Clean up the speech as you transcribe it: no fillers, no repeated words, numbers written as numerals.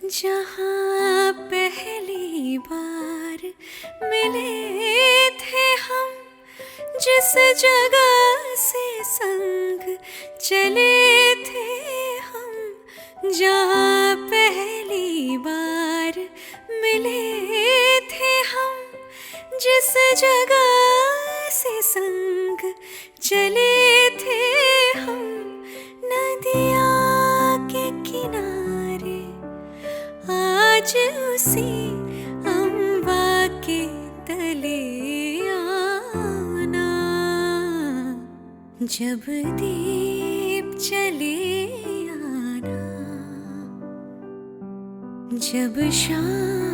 जहाँ पहली बार मिले थे हम, जिस जगह से संग चले थे हम, जहाँ पहली बार मिले थे हम, जिस जगह से संग चले थे हम, नदिया के किनारे आज उसी अम्बा के तले आना। जब दीप जले आना, जब शाम